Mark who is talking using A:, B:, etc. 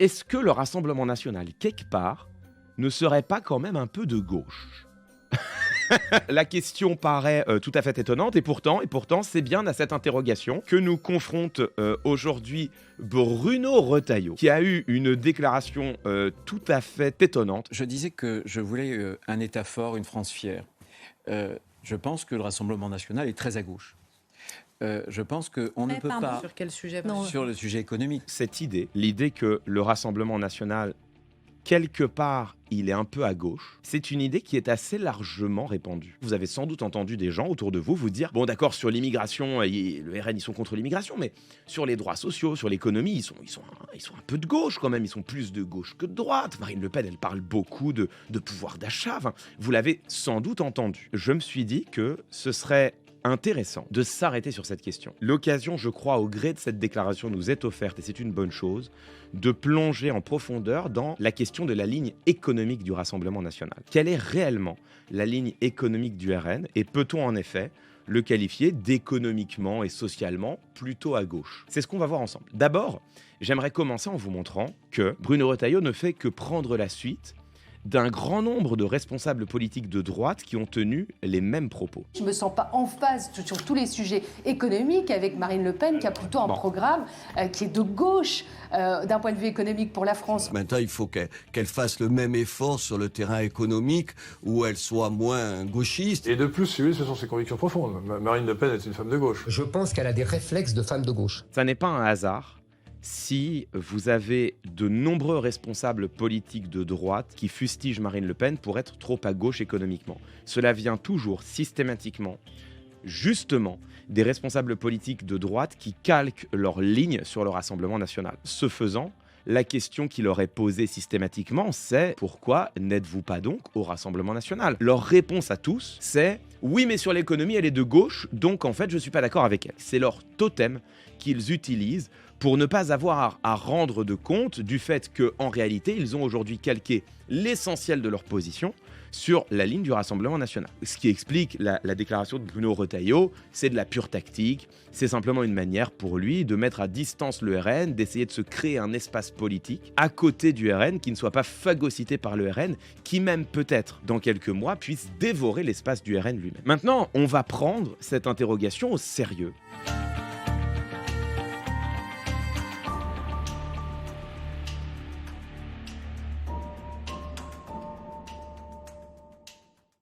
A: Est-ce que le Rassemblement national, quelque part, ne serait pas quand même un peu de gauche? La question paraît tout à fait étonnante et pourtant, c'est bien à cette interrogation que nous confronte aujourd'hui Bruno Retailleau, qui a eu une déclaration tout à fait étonnante.
B: Je disais que je voulais un État fort, une France fière. Je pense que le Rassemblement national est très à gauche. Je pense qu'on ne peut pas...
C: Sur quel sujet?
B: Sur le sujet économique.
A: Cette idée, l'idée que le Rassemblement national, quelque part, il est un peu à gauche, c'est une idée qui est assez largement répandue. Vous avez sans doute entendu des gens autour de vous vous dire « Bon d'accord, sur l'immigration, le RN, ils sont contre l'immigration, mais sur les droits sociaux, sur l'économie, ils sont un peu de gauche quand même, ils sont plus de gauche que de droite. Marine Le Pen, elle parle beaucoup de pouvoir d'achat. » Enfin, vous l'avez sans doute entendu. Je me suis dit que ce serait intéressant de s'arrêter sur cette question. L'occasion, je crois, au gré de cette déclaration nous est offerte, et c'est une bonne chose, de plonger en profondeur dans la question de la ligne économique du Rassemblement national. Quelle est réellement la ligne économique du RN, et peut-on en effet le qualifier d'économiquement et socialement plutôt à gauche? C'est ce qu'on va voir ensemble. D'abord, j'aimerais commencer en vous montrant que Bruno Retailleau ne fait que prendre la suite d'un grand nombre de responsables politiques de droite qui ont tenu les mêmes propos.
D: Je ne me sens pas en phase sur tous les sujets économiques avec Marine Le Pen qui a plutôt un programme qui est de gauche d'un point de vue économique pour la France.
E: Maintenant, il faut qu'elle fasse le même effort sur le terrain économique où elle soit moins gauchiste.
F: Et de plus, si vous voulez, ce sont ses convictions profondes. Marine Le Pen est une femme de gauche.
G: Je pense qu'elle a des réflexes de femme de gauche.
A: Ça n'est pas un hasard si vous avez de nombreux responsables politiques de droite qui fustigent Marine Le Pen pour être trop à gauche économiquement. Cela vient toujours systématiquement, justement, des responsables politiques de droite qui calquent leur ligne sur le Rassemblement national. Ce faisant, la question qui leur est posée systématiquement, c'est « Pourquoi n'êtes-vous pas donc au Rassemblement national ?» Leur réponse à tous, c'est « Oui, mais sur l'économie, elle est de gauche, donc en fait, je ne suis pas d'accord avec elle. » C'est leur totem qu'ils utilisent pour ne pas avoir à rendre de compte du fait qu'en réalité, ils ont aujourd'hui calqué l'essentiel de leur position sur la ligne du Rassemblement national. Ce qui explique la déclaration de Bruno Retailleau, c'est de la pure tactique, c'est simplement une manière pour lui de mettre à distance le RN, d'essayer de se créer un espace politique à côté du RN qui ne soit pas phagocyté par le RN, qui même peut-être dans quelques mois puisse dévorer l'espace du RN lui-même. Maintenant, on va prendre cette interrogation au sérieux.